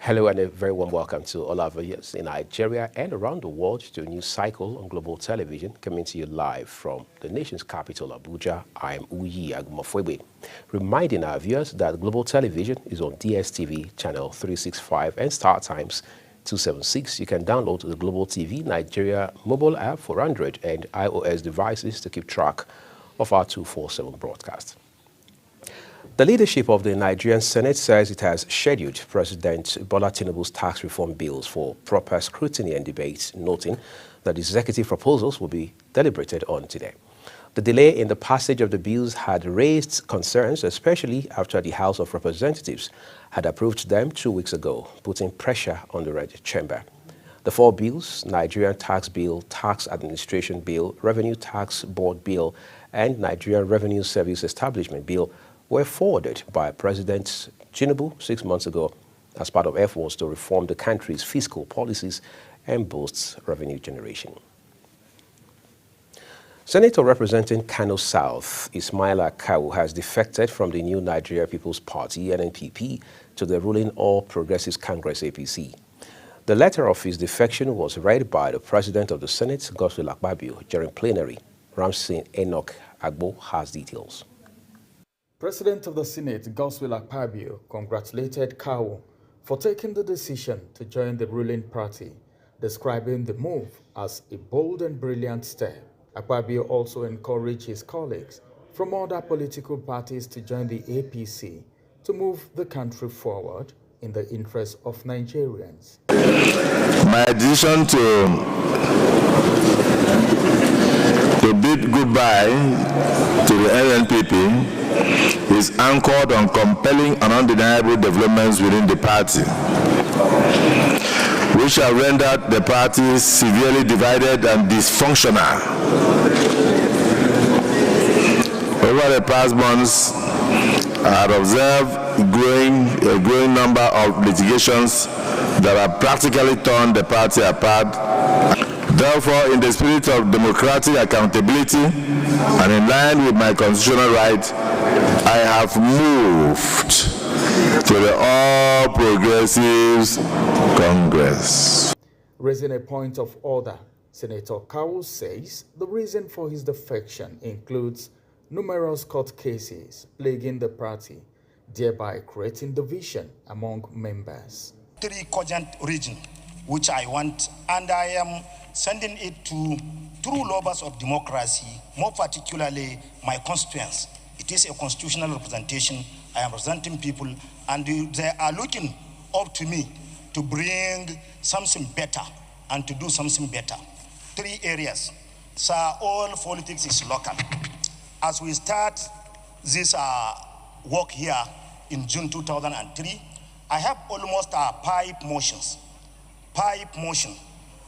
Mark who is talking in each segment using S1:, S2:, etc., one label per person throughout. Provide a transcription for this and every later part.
S1: Hello and a very warm welcome to all our viewers in Nigeria and around the world to a new cycle on global television coming to you live from the nation's capital, Abuja. I'm Uyi Agumafwebe, reminding our viewers that global television is on DSTV channel 365 and Star Times 276. You can download the Global TV Nigeria mobile app for Android and iOS devices to keep track of our 247 broadcast. The leadership of the Nigerian Senate says it has scheduled President Bola Tinubu's tax reform bills for proper scrutiny and debate, noting that the executive proposals will be deliberated on today. The delay in the passage of the bills had raised concerns, especially after the House of Representatives had approved them 2 weeks ago, putting pressure on the Red Chamber. The four bills, Nigerian Tax Bill, Tax Administration Bill, Revenue Tax Board Bill, and Nigerian Revenue Service Establishment Bill, were forwarded by President Tinubu 6 months ago as part of efforts to reform the country's fiscal policies and boost revenue generation. Senator representing Kano South, Ismaila Kawu, has defected from the New Nigeria People's Party, NNPP, to the ruling All Progressives Congress, APC. The letter of his defection was read by the President of the Senate, Godswill Akpabio, during plenary. Ramsey Enoch Agbo has details.
S2: President of the Senate, Godswill Akpabio, congratulated Kawu for taking the decision to join the ruling party, describing the move as a bold and brilliant step. Akpabio also encouraged his colleagues from other political parties to join the APC to move the country forward in the interest of Nigerians.
S3: My decision to bid goodbye to the NNPP is anchored on compelling and undeniable developments within the party, which have rendered the party severely divided and dysfunctional. Over the past months, I have observed a growing number of litigations that have practically torn the party apart. Therefore, in the spirit of democratic accountability and in line with my constitutional right, I have moved to the All Progressives Congress.
S2: Raising a point of order, Senator Kawu says the reason for his defection includes numerous court cases plaguing the party, thereby creating division among members.
S4: Three cogent region, which I want, and I am sending it to true lovers of democracy, more particularly my constituents. It is a constitutional representation. I am representing people, and they are looking up to me to bring something better and to do something better. Three areas. So all politics is local. As we start this work here in June 2003, I have almost 5 motions,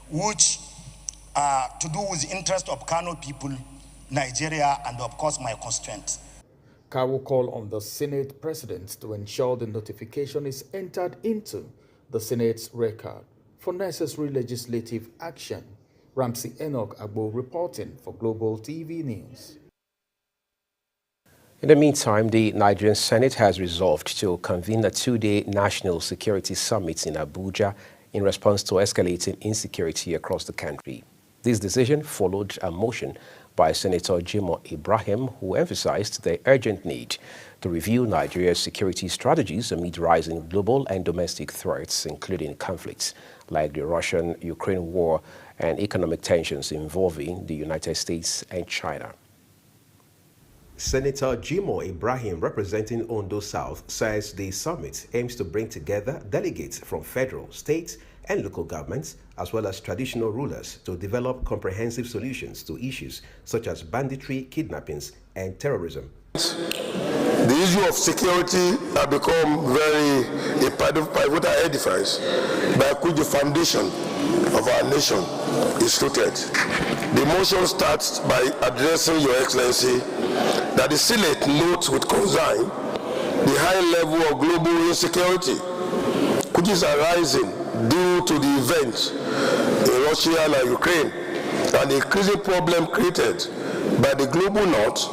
S4: which to do with the interest of Kano people, Nigeria, and of course my constituents.
S2: Kawu called on the Senate President to ensure the notification is entered into the Senate's record for necessary legislative action. Ramsey Enoch Agbo reporting for Global TV News.
S1: In the meantime, the Nigerian Senate has resolved to convene a 2-day national security summit in Abuja in response to escalating insecurity across the country. This decision followed a motion by Senator Jimoh Ibrahim, who emphasized the urgent need to review Nigeria's security strategies amid rising global and domestic threats, including conflicts like the Russian-Ukraine war and economic tensions involving the United States and China. Senator Jimoh Ibrahim, representing Ondo South, says the summit aims to bring together delegates from federal, state, and local governments, as well as traditional rulers, to develop comprehensive solutions to issues such as banditry, kidnappings, and terrorism.
S5: The issue of security has become a pivotal edifice by which the foundation of our nation is rooted. The motion starts by addressing Your Excellency that the Senate notes with concern the high level of global insecurity which is arising due to the events in Russia and Ukraine and the increasing problem created by the global north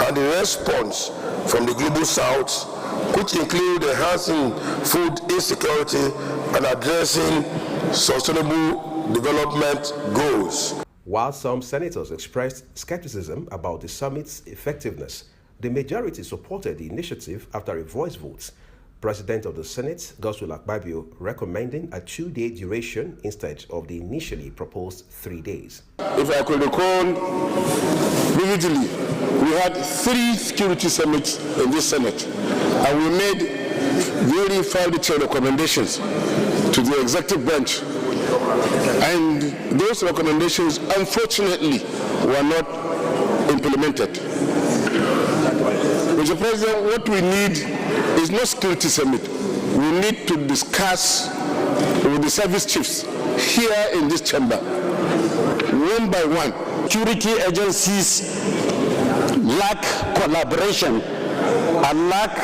S5: and the response from the global south, which include enhancing food insecurity and addressing sustainable development goals.
S1: While some senators expressed skepticism about the summit's effectiveness, the majority supported the initiative after a voice vote. President of the Senate, Godswill Akpabio, recommending a 2-day duration instead of the initially proposed 3 days.
S5: If I could recall vividly, we had 3 security summits in this Senate, and we made very fundamental recommendations to the executive branch. And those recommendations, unfortunately, were not implemented. Mr. President, what we need is no security summit. We need to discuss with the service chiefs here in this chamber, one by one.
S6: Security agencies lack collaboration and lack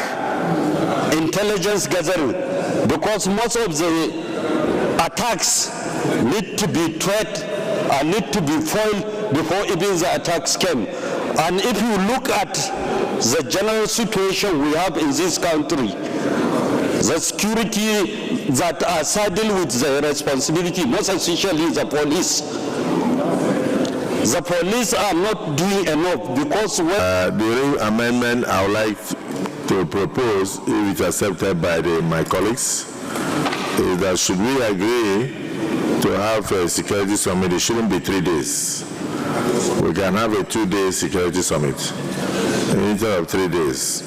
S6: intelligence gathering, because most of the attacks need to be tracked and need to be foiled before even the attacks came. And if you look at the general situation we have in this country, the security that are saddled with the responsibility, most especially the police. The police are not doing enough because
S3: the amendment I would like to propose, if it's accepted by my colleagues, is that should we agree to have a security summit, it shouldn't be 3 days. We can have a 2-day security summit instead of 3 days.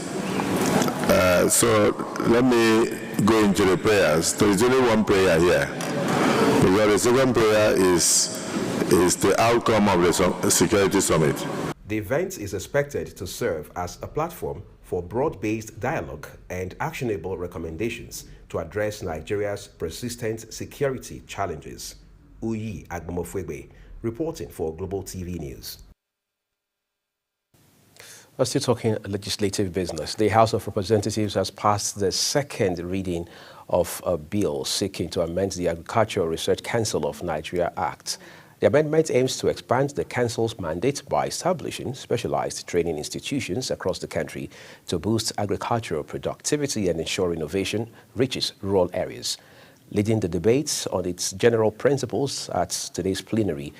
S3: So let me go into the prayers. There is only one prayer here, because the second prayer is the outcome of the security summit.
S1: The event is expected to serve as a platform for broad-based dialogue and actionable recommendations to address Nigeria's persistent security challenges. Uyi Agumofwebe, reporting for Global TV News. We're still talking legislative business. The House of Representatives has passed the second reading of a bill seeking to amend the Agricultural Research Council of Nigeria Act. The amendment aims to expand the Council's mandate by establishing specialized training institutions across the country to boost agricultural productivity and ensure innovation reaches rural areas. Leading the debates on its general principles at today's plenary,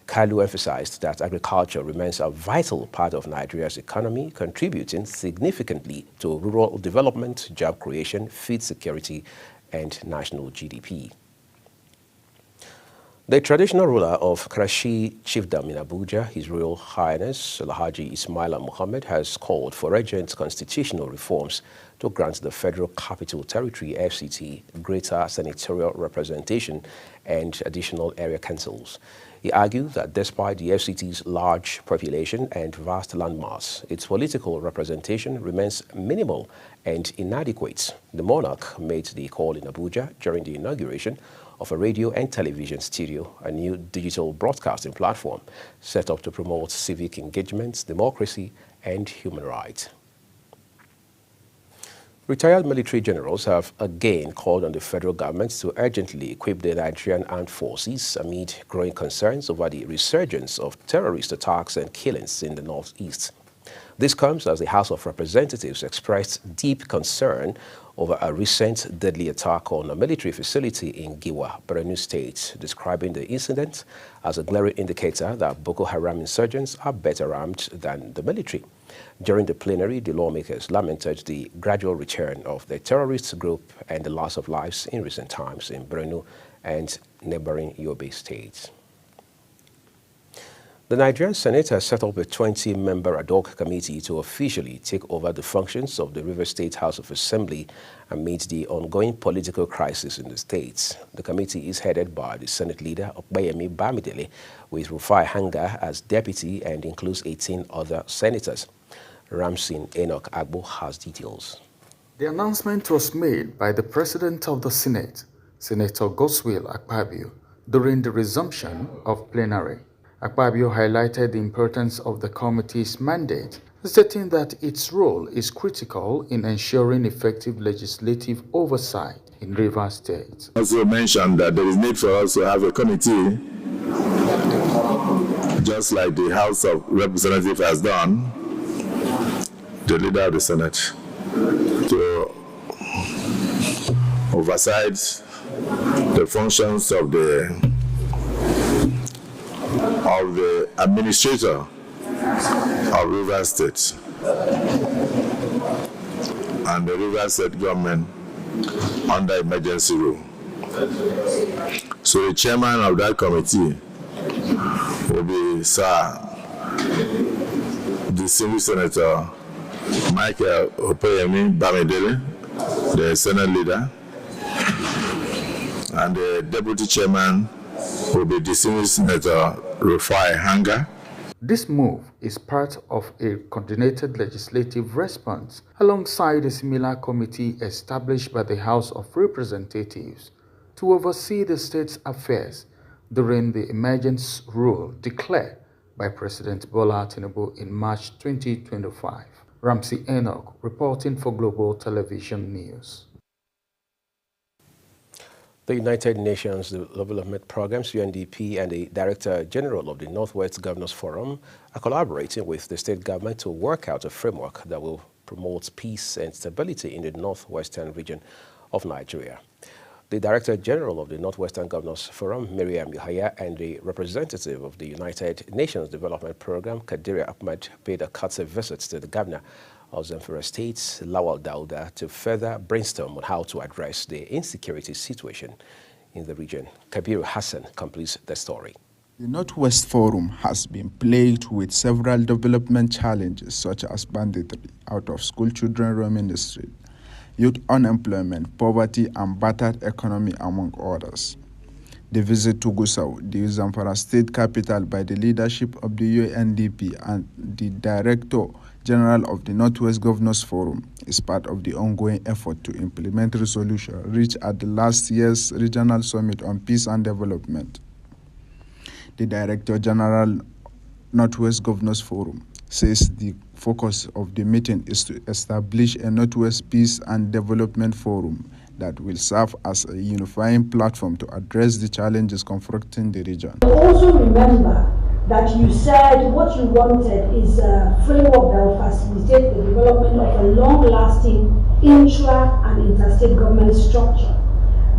S1: Kalu emphasized that agriculture remains a vital part of Nigeria's economy, contributing significantly to rural development, job creation, food security, and national GDP. The traditional ruler of Karachi Chiefdom in Abuja, His Royal Highness Alhaji Ismaila Mohammed, has called for urgent constitutional reforms to grant the Federal Capital Territory, FCT, greater senatorial representation and additional area councils. He argued that despite the FCT's large population and vast landmass, its political representation remains minimal and inadequate. The monarch made the call in Abuja during the inauguration of a radio and television studio, a new digital broadcasting platform set up to promote civic engagement, democracy, and human rights. Retired military generals have again called on the federal government to urgently equip the Nigerian armed forces amid growing concerns over the resurgence of terrorist attacks and killings in the northeast. This comes as the House of Representatives expressed deep concern over a recent deadly attack on a military facility in Giwa, Borno State, describing the incident as a glaring indicator that Boko Haram insurgents are better armed than the military. During the plenary, the lawmakers lamented the gradual return of the terrorist group and the loss of lives in recent times in Borno and neighboring Yobe states. The Nigerian Senate has set up a 20-member ad hoc committee to officially take over the functions of the Rivers State House of Assembly amid the ongoing political crisis in the state. The committee is headed by the Senate leader, Okpeyemi Bamidele, with Rufai Hanga as deputy and includes 18 other senators. Ramsin Enoch Agbo has details.
S2: The announcement was made by the President of the Senate, Senator Godswill Akpabio, during the resumption of plenary. Akpabio highlighted the importance of the committee's mandate, stating that its role is critical in ensuring effective legislative oversight in Rivers State.
S3: Also mentioned that there is need for us to have a committee, just like the House of Representatives has done, the leader of the Senate, to oversight the functions of the administrator of Rivers State and the Rivers State government under emergency rule. So the chairman of that committee will be Sir Distinguished Senator Michael Opeyemi Bamidele, the Senate leader, and the deputy chairman will be Distinguished Senator Rufai Hanga.
S2: This move is part of a coordinated legislative response alongside a similar committee established by the House of Representatives to oversee the state's affairs during the emergency rule declared by President Bola Tinubu in March 2025. Ramsey Enoch reporting for Global Television News.
S1: The United Nations Development Programs, UNDP, and the Director General of the Northwest Governors Forum are collaborating with the state government to work out a framework that will promote peace and stability in the northwestern region of Nigeria. The Director General of the Northwestern Governors Forum, Miriam Yahaya, and the representative of the United Nations Development Program, Kadiria Ahmed, paid a courtesy visit to the governor of Zamfara State, Lawal Dauda, to further brainstorm on how to address the insecurity situation in the region. Kabir Hassan completes the story.
S7: The Northwest Forum has been plagued with several development challenges such as banditry, out-of-school children roaming the street, youth unemployment, poverty, and battered economy, among others. The visit to Gusau, the Zamfara state capital, by the leadership of the UNDP and the Director General of the Northwest Governors Forum is part of the ongoing effort to implement resolution reached at the last year's Regional Summit on Peace and Development. The Director General Northwest Governors Forum says the focus of the meeting is to establish a Northwest Peace and Development Forum that will serve as a unifying platform to address the challenges confronting the region.
S8: Also remember that you said what you wanted is a framework that will facilitate the development of a long-lasting intra- and interstate government structure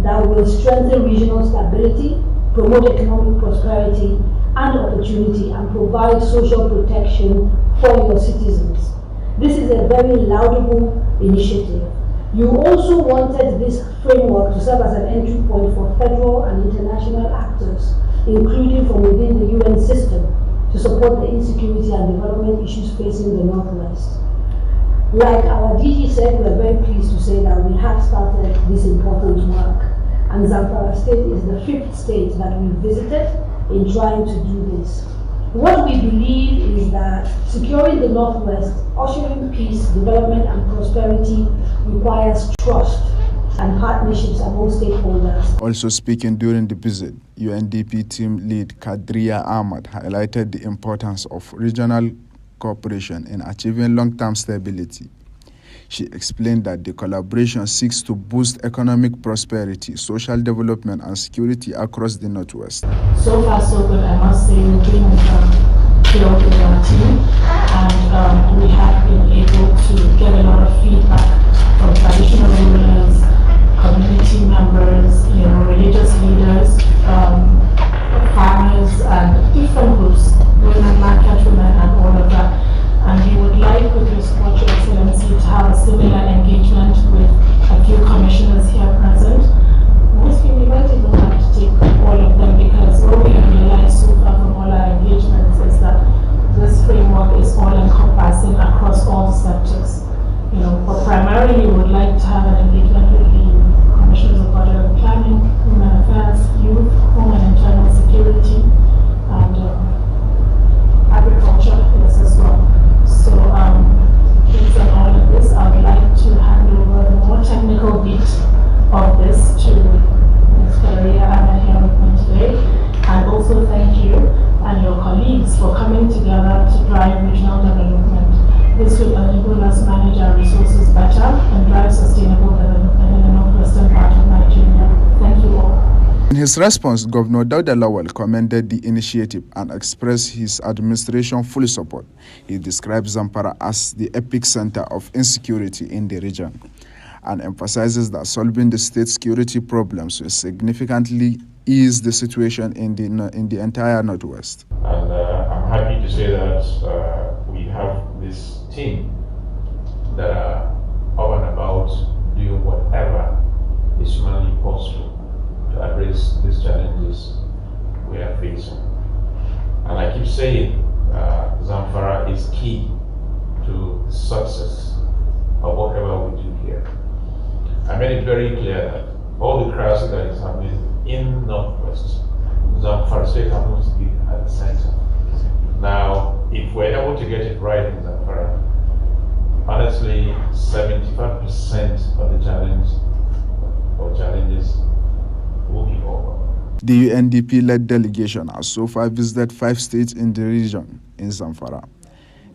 S8: that will strengthen regional stability, promote economic prosperity and opportunity, and provide social protection for your citizens. This is a very laudable initiative. You also wanted this framework to serve as an entry point for federal and international actors, including from within the UN system, to support the insecurity and development issues facing the Northwest. Like our DG said, we are very pleased to say that we have started this important work, and Zamfara State is the 5th state that we visited in trying to do this. What we believe is that securing the Northwest, ushering peace, development, and prosperity requires trust and partnerships among stakeholders.
S7: Also speaking during the visit, UNDP team lead Kadria Ahmad highlighted the importance of regional cooperation in achieving long-term stability. She explained that the collaboration seeks to boost economic prosperity, social development, and security across the Northwest.
S9: So far, so good, I must say. We're doing well with our team, and we have been able to get a lot of feedback from traditional rulers, community members, religious leaders, farmers, and different groups, women, market women, and all of that. And we would like, with your support, Your Excellency, to have a similar engagement with a few commissioners here present. Mostly, we might even have to take all of them, because what we have realized so far from all our engagements is that this framework is all-encompassing across all sectors. But primarily, we would like to have an engagement with the commissioners of budget and planning, human affairs, youth, home and internal security, and agriculture as well. So, based on all of this, I would like to hand over the more technical bit of this to Ms. Kadiria Ahmed here with me today, and also thank you and your colleagues for coming together to drive regional development. This will enable us manage our resources better and drive sustainable development in the northwestern part of Nigeria. Thank you all.
S7: In his response, Governor Dauda Lawal commended the initiative and expressed his administration full support. He described Zamfara as the epic center of insecurity in the region. and emphasizes that solving the state security problems will significantly ease the situation in the entire Northwest.
S10: And I'm happy to say that we have this team that are up and about doing whatever is humanly possible to address these challenges we are facing. And I keep saying Zamfara is key to the success of whatever we do here. I made it very clear that all the crisis that is happening in Northwest, Zamfara State happens to be at the center. Now, if we're able to get it right in Zamfara, honestly, 75% of the challenges will be over.
S7: The UNDP-led delegation has so far visited 5 states in the region in Zamfara.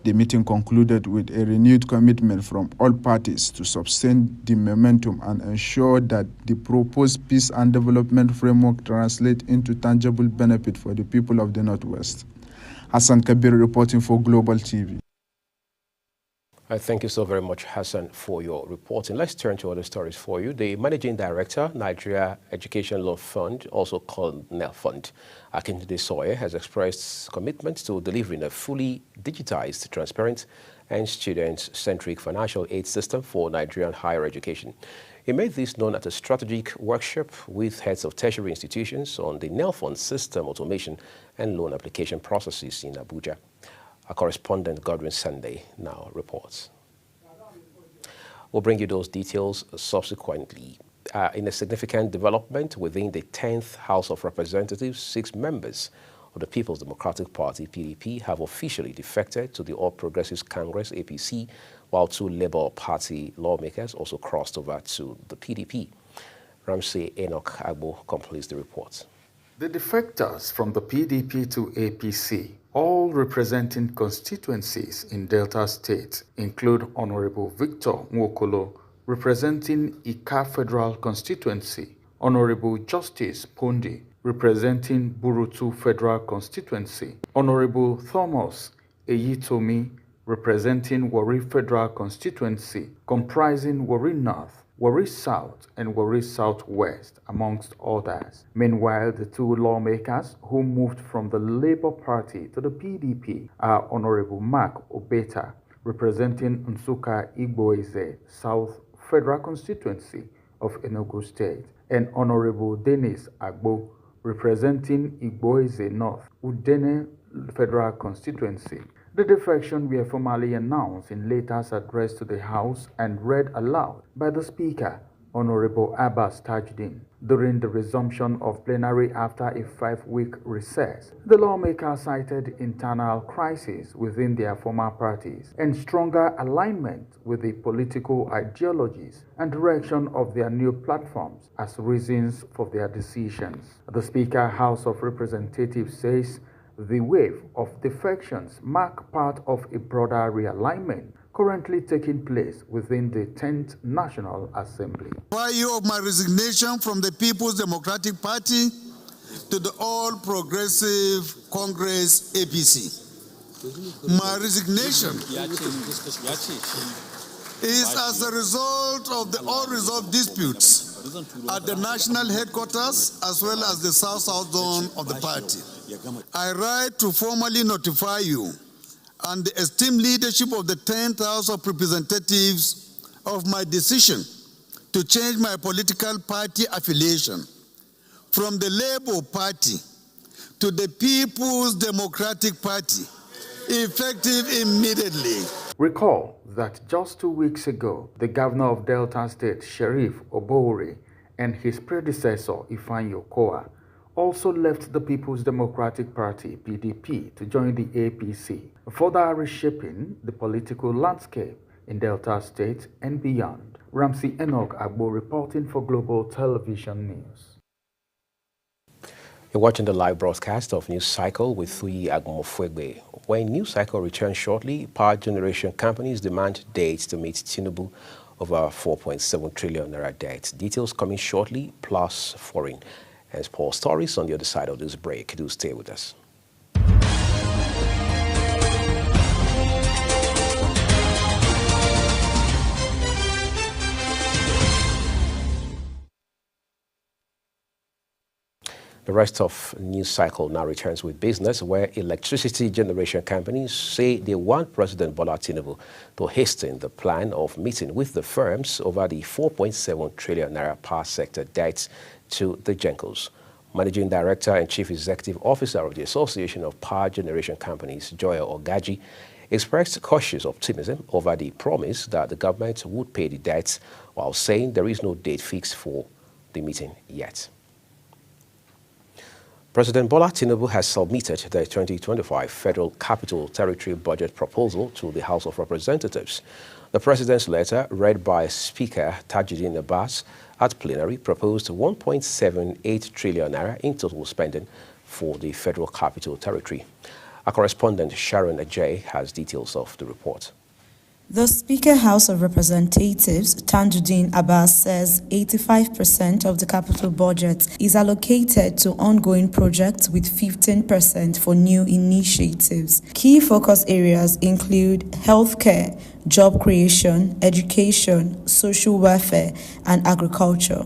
S7: The meeting concluded with a renewed commitment from all parties to sustain the momentum and ensure that the proposed peace and development framework translates into tangible benefit for the people of the Northwest. Hassan Kabir reporting for Global TV.
S1: Thank you so very much, Hassan, for your reporting. Let's turn to other stories for you. The Managing Director, Nigeria Education Loan Fund, also called NEL Fund, Akindele Soye, has expressed commitment to delivering a fully digitized, transparent, and student-centric financial aid system for Nigerian higher education. He made this known at a strategic workshop with heads of tertiary institutions on the NEL Fund system automation and loan application processes in Abuja. Our correspondent Godwin Sunday now reports. We'll bring you those details subsequently. In a significant development within the 10th House of Representatives, 6 members of the People's Democratic Party, PDP, have officially defected to the All Progressives Congress, APC, while 2 Labour Party lawmakers also crossed over to the PDP. Ramsey Enoch Agbo completes the report.
S2: The defectors from the PDP to APC, all representing constituencies in Delta State, include Honorable Victor Nwokolo, representing Ika Federal Constituency, Honorable Justice Pondi, representing Burutu Federal Constituency, Honorable Thomas Eyitomi, representing Warri Federal Constituency, comprising Warri North, Warri South, and Warri Southwest, amongst others. Meanwhile, the 2 lawmakers who moved from the Labour Party to the PDP are Honorable Mark Obeta, representing Nsukka Igboeze South Federal Constituency of Enugu State, and Honorable Dennis Agbo, representing Igboeze North, Udene Federal Constituency. The defection were formally announced in letters addressed to the House and read aloud by the Speaker, Honorable Abbas Tajuddin, during the resumption of plenary after a 5-week recess. The lawmakers cited internal crises within their former parties and stronger alignment with the political ideologies and direction of their new platforms as reasons for their decisions. The Speaker, House of Representatives, says the wave of defections mark part of a broader realignment currently taking place within the 10th National Assembly.
S11: By you of my resignation from the People's Democratic Party to the All Progressive Congress APC. My resignation is as a result of the unresolved disputes at the national headquarters as well as the South-South zone of the party. I write to formally notify you and the esteemed leadership of the 10th House of Representatives of my decision to change my political party affiliation from the Labour Party to the People's Democratic Party, effective immediately.
S2: Recall that just 2 weeks ago, the governor of Delta State, Sheriff Obowore, and his predecessor, Ifeanyi Okowa, also left the People's Democratic Party, PDP, to join the APC, further reshaping the political landscape in Delta State and beyond. Ramsey Enoch Agbo reporting for Global Television News.
S1: You're watching the live broadcast of News Cycle with Thuyi Agumofwegbe. When News Cycle returns shortly, power generation companies demand dates to meet Tinubu over 4.7 trillion naira debt. Details coming shortly, plus foreign and sports stories on the other side of this break. Do stay with us. The rest of news cycle now returns with business, where electricity generation companies say they want President Bola Tinubu to hasten the plan of meeting with the firms over the 4.7 trillion naira power sector debt to the Gencos. Managing Director and Chief Executive Officer of the Association of Power Generation Companies, Joya Ogaji, expressed cautious optimism over the promise that the government would pay the debts, while saying there is no date fixed for the meeting yet. President Bola Tinubu has submitted the 2025 Federal Capital Territory Budget proposal to the House of Representatives. The president's letter, read by Speaker Tajuddin Abbas at plenary, proposed 1.78 trillion naira in total spending for the Federal Capital Territory. Our correspondent Sharon Ajay has details of the report.
S12: The Speaker House of Representatives, Tajuddin Abbas, says 85% of the capital budget is allocated to ongoing projects with 15% for new initiatives. Key focus areas include healthcare, job creation, education, social welfare, and agriculture.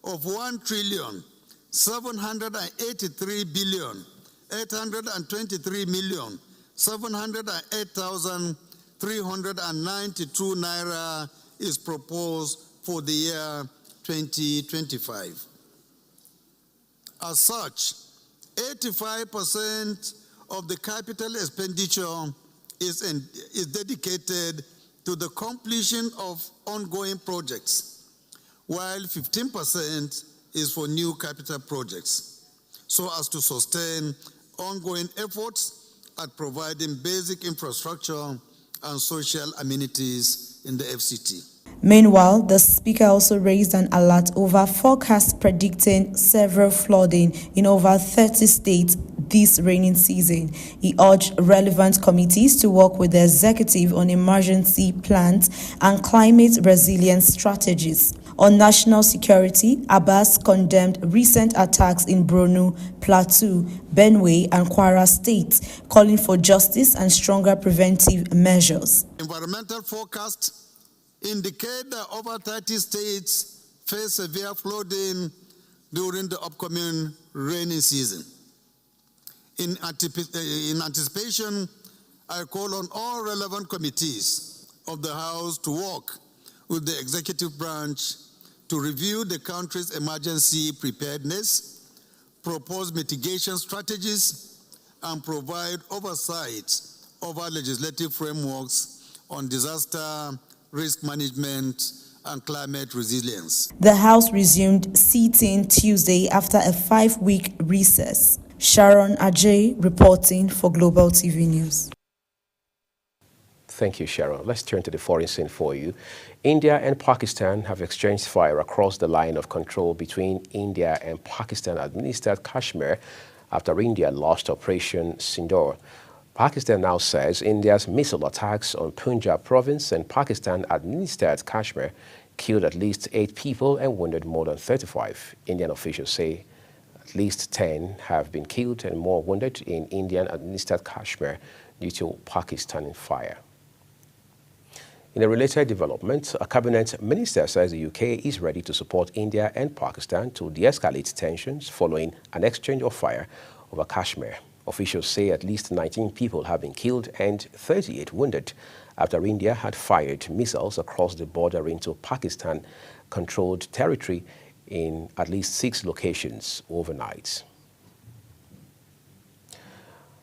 S11: Of 1,783,823,708,392 naira is proposed for the year 2025. As such, 85% of the capital expenditure is dedicated to the completion of ongoing projects, while 15% is for new capital projects, so as to sustain ongoing efforts at providing basic infrastructure and social amenities in the FCT.
S12: Meanwhile, the Speaker also raised an alert over forecasts predicting severe flooding in over 30 states this rainy season. He urged relevant committees to work with the executive on emergency plans and climate resilience strategies. On national security, Abbas condemned recent attacks in Borno, Plateau, Benue, and Kwara states, calling for justice and stronger preventive measures.
S11: Environmental forecasts indicate that over 30 states face severe flooding during the upcoming rainy season. In anticipation, I call on all relevant committees of the House to work with the executive branch to review the country's emergency preparedness, propose mitigation strategies, and provide oversight over legislative frameworks on disaster risk management and climate resilience.
S12: The House resumed sitting Tuesday after a 5-week recess. Sharon Ajay reporting for Global TV News.
S1: Thank you, Sharon. Let's turn to the foreign scene for you. India and Pakistan have exchanged fire across the line of control between India and Pakistan-administered Kashmir after India launched Operation Sindoor. Pakistan now says India's missile attacks on Punjab province and Pakistan-administered Kashmir killed at least 8 people and wounded more than 35. Indian officials say at least 10 have been killed and more wounded in Indian-administered Kashmir due to Pakistani fire. In a related development, a cabinet minister says the UK is ready to support India and Pakistan to de-escalate tensions following an exchange of fire over Kashmir. Officials say at least 19 people have been killed and 38 wounded after India had fired missiles across the border into Pakistan-controlled territory in at least 6 locations overnight.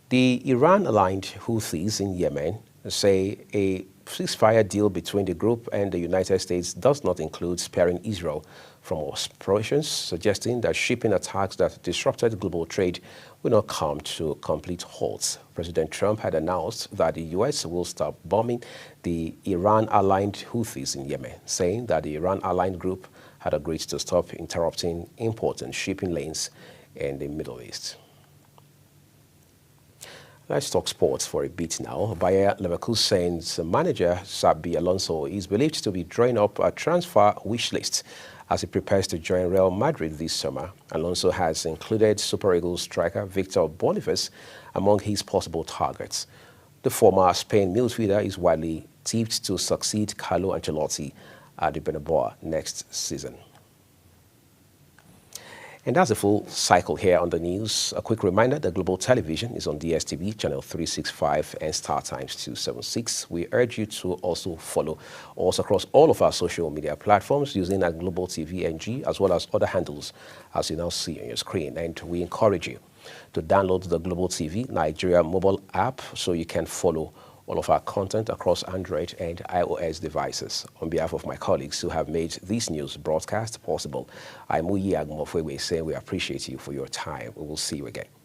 S1: The Iran-aligned Houthis in Yemen say a ceasefire deal between the group and the United States does not include sparing Israel from operations, suggesting that shipping attacks that disrupted global trade will not come to a complete halt. President Trump had announced that the U.S. will stop bombing the Iran-aligned Houthis in Yemen, saying that the Iran-aligned group had agreed to stop interrupting important shipping lanes in the Middle East. Let's talk sports for a bit now. Bayer Leverkusen's manager, Xabi Alonso, is believed to be drawing up a transfer wish list as he prepares to join Real Madrid this summer. Alonso has included Super Eagles striker Victor Boniface among his possible targets. The former Spain midfielder is widely tipped to succeed Carlo Ancelotti at the Bernabeu next season. And that's the full cycle here on the news. A quick reminder that Global Television is on DSTV, channel 365 and Star Times 276. We urge you to also follow us across all of our social media platforms using our Global TV NG as well as other handles as you now see on your screen. And we encourage you to download the Global TV Nigeria mobile app so you can follow all of our content across Android and iOS devices. On behalf of my colleagues who have made this news broadcast possible, I'm Uyi Agumofwewe saying we appreciate you for your time. We will see you again.